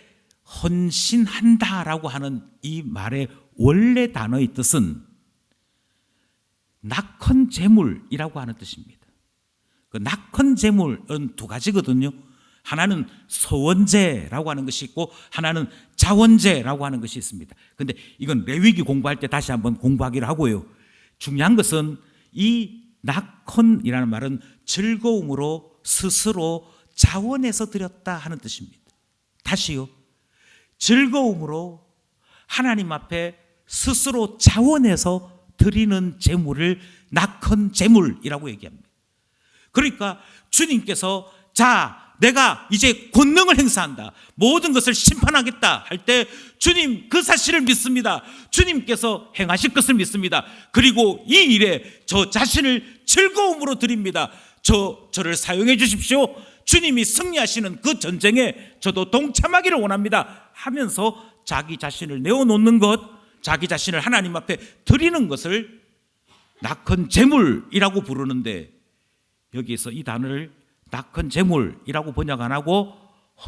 헌신한다라고 하는 이 말의 원래 단어의 뜻은 낙헌 제물이라고 하는 뜻입니다. 그 낙헌 제물은 두 가지거든요. 하나는 서원제라고 하는 것이 있고 하나는 자원제라고 하는 것이 있습니다. 그런데 이건 레위기 공부할 때 다시 한번 공부하기로 하고요. 중요한 것은 이 낙헌이라는 말은 즐거움으로 스스로 자원해서 드렸다 하는 뜻입니다. 다시요. 즐거움으로 하나님 앞에 스스로 자원해서 드리는 제물을 낙헌 제물이라고 얘기합니다. 그러니까 주님께서 자, 내가 이제 권능을 행사한다, 모든 것을 심판하겠다 할 때 주님 그 사실을 믿습니다. 주님께서 행하실 것을 믿습니다. 그리고 이 일에 저 자신을 즐거움으로 드립니다. 저를 사용해 주십시오. 주님이 승리하시는 그 전쟁에 저도 동참하기를 원합니다 하면서 자기 자신을 내어놓는 것, 자기 자신을 하나님 앞에 드리는 것을 낙헌 제물이라고 부르는데, 여기에서 이 단어를 낙헌 제물이라고 번역 안 하고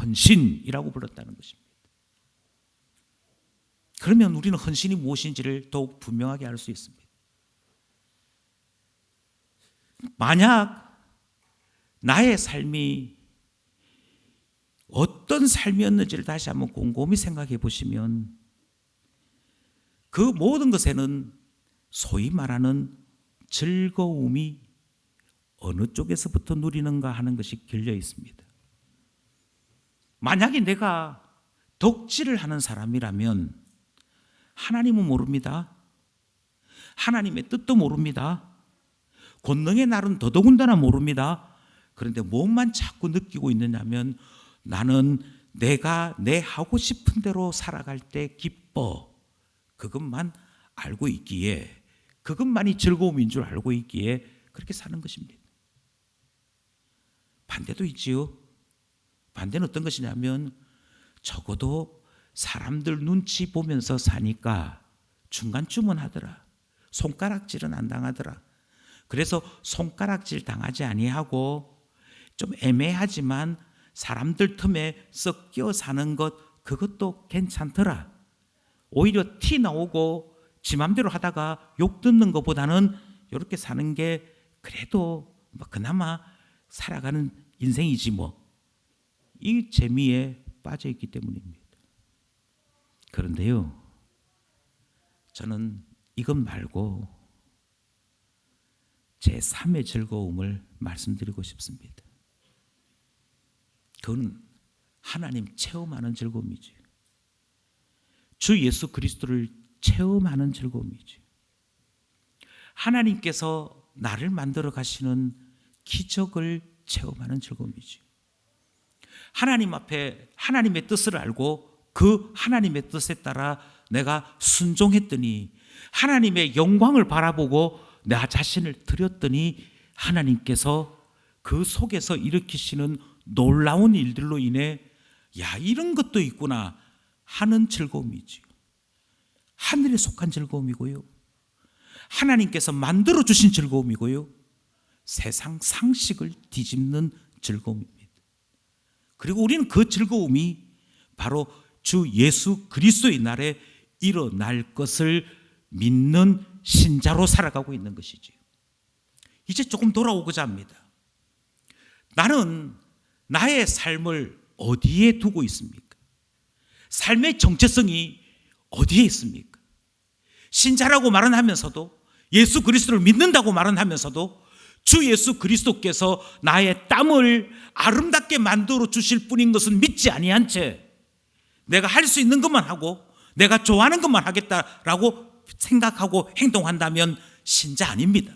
헌신이라고 불렀다는 것입니다. 그러면 우리는 헌신이 무엇인지를 더욱 분명하게 알 수 있습니다. 만약 나의 삶이 어떤 삶이었는지를 다시 한번 곰곰이 생각해 보시면 그 모든 것에는 소위 말하는 즐거움이 어느 쪽에서부터 누리는가 하는 것이 결려 있습니다. 만약에 내가 덕질을 하는 사람이라면 하나님은 모릅니다. 하나님의 뜻도 모릅니다. 권능의 날은 더더군다나 모릅니다. 그런데 뭐만 자꾸 느끼고 있느냐면 나는 내가 내 하고 싶은 대로 살아갈 때 기뻐, 그것만 알고 있기에, 그것만이 즐거움인 줄 알고 있기에 그렇게 사는 것입니다. 반대도 있지요. 반대는 어떤 것이냐면 적어도 사람들 눈치 보면서 사니까 중간쯤은 하더라. 손가락질은 안 당하더라. 그래서 손가락질 당하지 아니하고 좀 애매하지만 사람들 틈에 섞여 사는 것, 그것도 괜찮더라. 오히려 티 나오고 지 맘대로 하다가 욕 듣는 것보다는 이렇게 사는 게 그래도 뭐 그나마 살아가는 인생이지 뭐, 이 재미에 빠져 있기 때문입니다. 그런데요, 저는 이것 말고 제 3의 즐거움을 말씀드리고 싶습니다. 그건 하나님 체험하는 즐거움이지. 주 예수 그리스도를 체험하는 즐거움이지. 하나님께서 나를 만들어 가시는 기적을 체험하는 즐거움이지. 하나님 앞에 하나님의 뜻을 알고 그 하나님의 뜻에 따라 내가 순종했더니, 하나님의 영광을 바라보고 나 자신을 드렸더니 하나님께서 그 속에서 일으키시는 놀라운 일들로 인해 야, 이런 것도 있구나 하는 즐거움이지. 하늘에 속한 즐거움이고요, 하나님께서 만들어 주신 즐거움이고요, 세상 상식을 뒤집는 즐거움입니다. 그리고 우리는 그 즐거움이 바로 주 예수 그리스도의 날에 일어날 것을 믿는 신자로 살아가고 있는 것이지. 이제 조금 돌아오고자 합니다. 나는 나의 삶을 어디에 두고 있습니까? 삶의 정체성이 어디에 있습니까? 신자라고 말은 하면서도, 예수 그리스도를 믿는다고 말은 하면서도 주 예수 그리스도께서 나의 땀을 아름답게 만들어 주실 분인 것은 믿지 아니한 채 내가 할 수 있는 것만 하고 내가 좋아하는 것만 하겠다라고 생각하고 행동한다면 신자 아닙니다.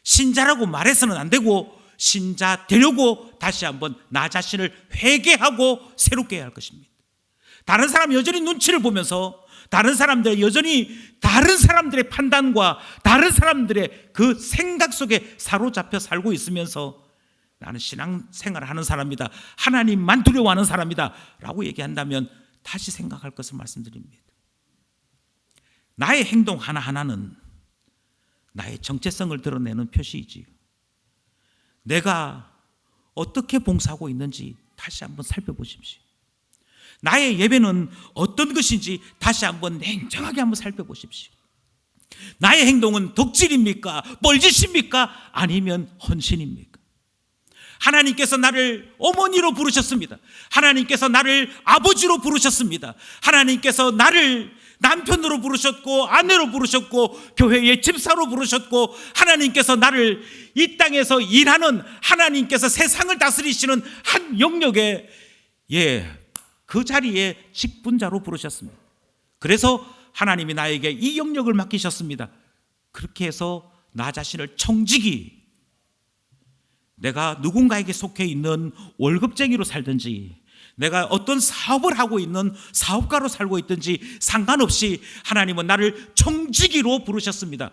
신자라고 말해서는 안 되고, 신자 되려고 다시 한번 나 자신을 회개하고 새롭게 해야 할 것입니다. 다른 사람 여전히 눈치를 보면서, 다른 사람들 여전히 다른 사람들의 판단과 다른 사람들의 그 생각 속에 사로잡혀 살고 있으면서 나는 신앙생활을 하는 사람이다, 하나님만 두려워하는 사람이다 라고 얘기한다면 다시 생각할 것을 말씀드립니다. 나의 행동 하나하나는 나의 정체성을 드러내는 표시이지요. 내가 어떻게 봉사하고 있는지 다시 한번 살펴보십시오. 나의 예배는 어떤 것인지 다시 한번 냉정하게 한번 살펴보십시오. 나의 행동은 덕질입니까? 뻘짓입니까? 아니면 헌신입니까? 하나님께서 나를 어머니로 부르셨습니다. 하나님께서 나를 아버지로 부르셨습니다. 하나님께서 나를 남편으로 부르셨고 아내로 부르셨고 교회의 집사로 부르셨고, 하나님께서 나를 이 땅에서 일하는, 하나님께서 세상을 다스리시는 한 영역에, 그 자리에 직분자로 부르셨습니다. 그래서 하나님이 나에게 이 영역을 맡기셨습니다. 그렇게 해서 나 자신을 청지기, 내가 누군가에게 속해 있는 월급쟁이로 살든지, 내가 어떤 사업을 하고 있는 사업가로 살고 있든지 상관없이 하나님은 나를 청지기로 부르셨습니다.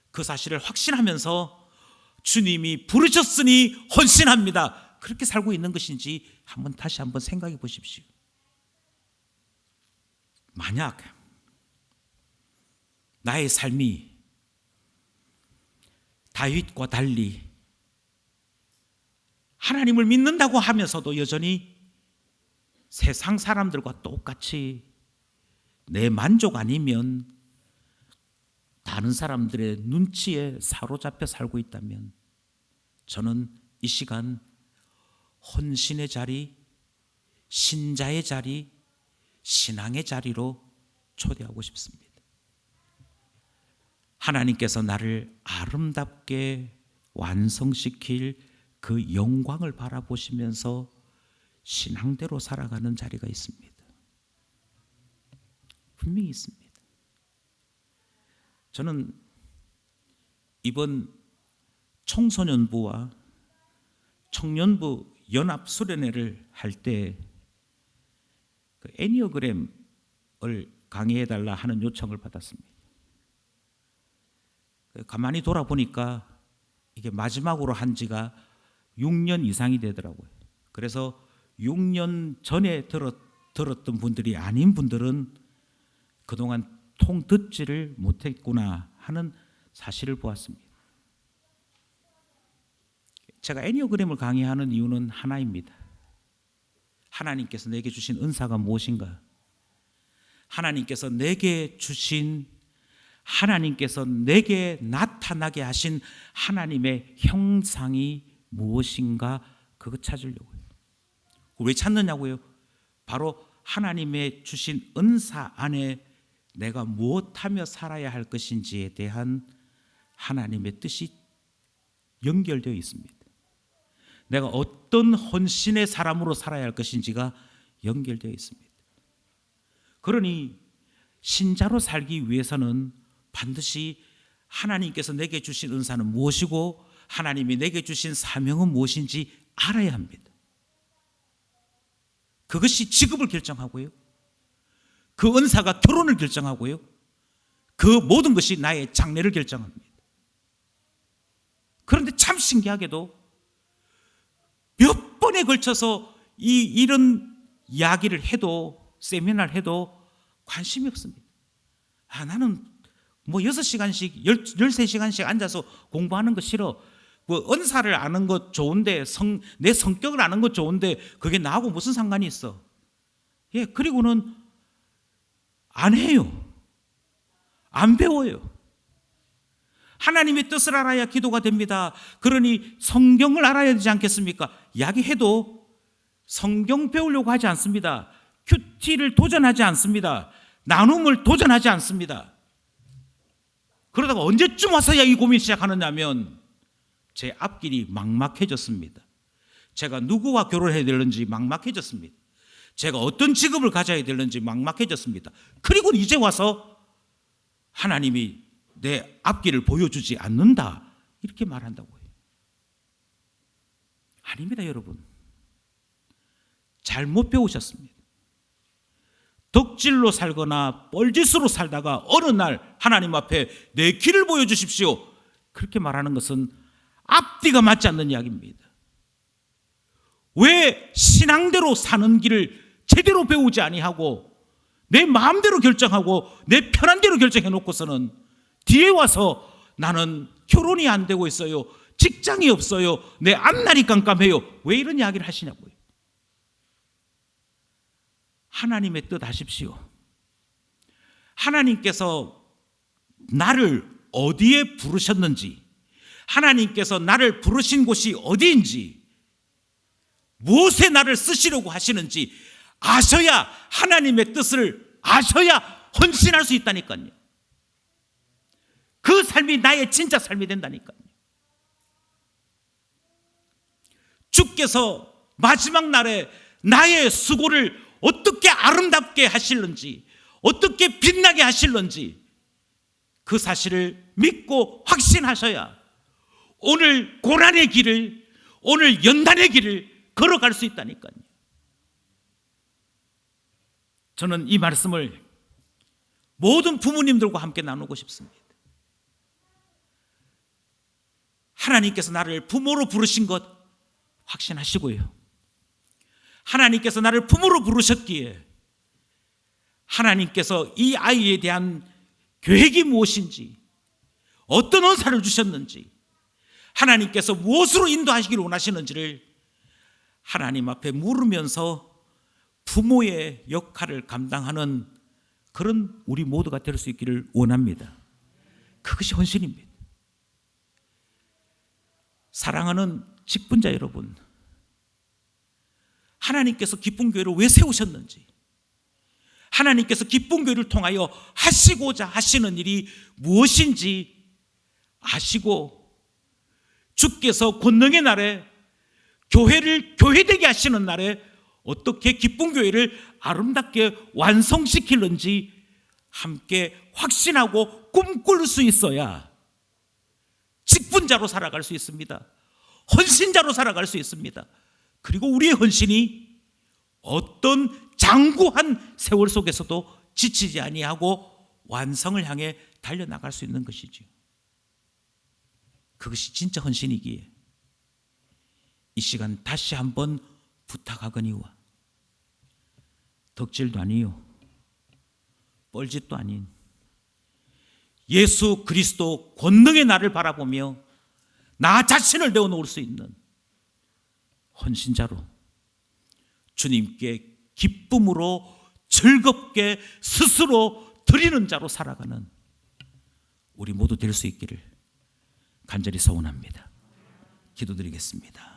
그 사실을 확신하면서 주님이 부르셨으니 헌신합니다, 그렇게 살고 있는 것인지 다시 한번 생각해 보십시오. 만약 나의 삶이 다윗과 달리 하나님을 믿는다고 하면서도 여전히 세상 사람들과 똑같이 내 만족 아니면 다른 사람들의 눈치에 사로잡혀 살고 있다면, 저는 이 시간 헌신의 자리, 신자의 자리, 신앙의 자리로 초대하고 싶습니다. 하나님께서 나를 아름답게 완성시킬 그 영광을 바라보시면서 신앙대로 살아가는 자리가 있습니다. 분명히 있습니다. 저는 이번 청소년부와 청년부 연합 수련회를 할 때 그 애니어그램을 강의해달라 하는 요청을 받았습니다. 가만히 돌아보니까 이게 마지막으로 한 지가 6년 이상이 되더라고요. 그래서 6년 전에 들었던 분들이 아닌 분들은 그동안 통 듣지를 못했구나 하는 사실을 보았습니다. 제가 애니어그램을 강의하는 이유는 하나입니다. 하나님께서 내게 주신 은사가 무엇인가? 하나님께서 내게 주신, 하나님께서 내게 나타나게 하신 하나님의 형상이 무엇인가, 그거 찾으려고요. 왜 찾느냐고요? 바로 하나님의 주신 은사 안에 내가 무엇하며 살아야 할 것인지에 대한 하나님의 뜻이 연결되어 있습니다. 내가 어떤 헌신의 사람으로 살아야 할 것인지가 연결되어 있습니다. 그러니 신자로 살기 위해서는 반드시 하나님께서 내게 주신 은사는 무엇이고 하나님이 내게 주신 사명은 무엇인지 알아야 합니다. 그것이 직업을 결정하고요. 그 은사가 결혼을 결정하고요. 그 모든 것이 나의 장래를 결정합니다. 그런데 참 신기하게도 몇 번에 걸쳐서 이런 이야기를 해도 세미나를 해도 관심이 없습니다. 나는 뭐 6시간씩 13시간씩 앉아서 공부하는 거 싫어. 뭐 은사를 아는 것 좋은데 내 성격을 아는 것 좋은데 그게 나하고 무슨 상관이 있어. 예, 그리고는 안 해요. 안 배워요. 하나님의 뜻을 알아야 기도가 됩니다. 그러니 성경을 알아야 되지 않겠습니까? 이야기해도 성경 배우려고 하지 않습니다. 큐티를 도전하지 않습니다. 나눔을 도전하지 않습니다. 그러다가 언제쯤 와서야 이 고민 시작하느냐면 제 앞길이 막막해졌습니다. 제가 누구와 결혼해야 되는지 막막해졌습니다. 제가 어떤 직업을 가져야 되는지 막막해졌습니다. 그리고 이제 와서 하나님이 내 앞길을 보여주지 않는다 이렇게 말한다고 해요. 아닙니다, 여러분. 잘못 배우셨습니다. 덕질로 살거나 뻘짓으로 살다가 어느 날 하나님 앞에 내 길을 보여주십시오 그렇게 말하는 것은 앞뒤가 맞지 않는 이야기입니다. 왜 신앙대로 사는 길을 제대로 배우지 아니하고 내 마음대로 결정하고 내 편한 대로 결정해 놓고서는 뒤에 와서 나는 결혼이 안 되고 있어요, 직장이 없어요, 내 앞날이 깜깜해요, 왜 이런 이야기를 하시냐고요. 하나님의 뜻 아십시오. 하나님께서 나를 어디에 부르셨는지, 하나님께서 나를 부르신 곳이 어디인지, 무엇에 나를 쓰시려고 하시는지 아셔야, 하나님의 뜻을 아셔야 헌신할 수 있다니까요. 그 삶이 나의 진짜 삶이 된다니까요. 주께서 마지막 날에 나의 수고를 어떻게 아름답게 하실는지, 어떻게 빛나게 하실는지 그 사실을 믿고 확신하셔야 오늘 고난의 길을, 오늘 연단의 길을 걸어갈 수 있다니까요. 저는 이 말씀을 모든 부모님들과 함께 나누고 싶습니다. 하나님께서 나를 부모로 부르신 것 확신하시고요. 하나님께서 나를 부모로 부르셨기에 하나님께서 이 아이에 대한 계획이 무엇인지, 어떤 은사를 주셨는지, 하나님께서 무엇으로 인도하시기를 원하시는지를 하나님 앞에 물으면서 부모의 역할을 감당하는 그런 우리 모두가 될 수 있기를 원합니다. 그것이 헌신입니다. 사랑하는 직분자 여러분, 하나님께서 기쁜 교회를 왜 세우셨는지, 하나님께서 기쁜 교회를 통하여 하시고자 하시는 일이 무엇인지 아시고, 주께서 권능의 날에 교회를 교회되게 하시는 날에 어떻게 기쁜 교회를 아름답게 완성시키는지 함께 확신하고 꿈꿀 수 있어야 직분자로 살아갈 수 있습니다. 헌신자로 살아갈 수 있습니다. 그리고 우리의 헌신이 어떤 장구한 세월 속에서도 지치지 아니하고 완성을 향해 달려나갈 수 있는 것이지요. 그것이 진짜 헌신이기에 이 시간 다시 한번 부탁하거니와, 덕질도 아니요, 뻘짓도 아닌 예수 그리스도 권능의 나를 바라보며 나 자신을 내어놓을 수 있는 헌신자로 주님께 기쁨으로 즐겁게 스스로 드리는 자로 살아가는 우리 모두 될 수 있기를 간절히 소원합니다. 기도드리겠습니다.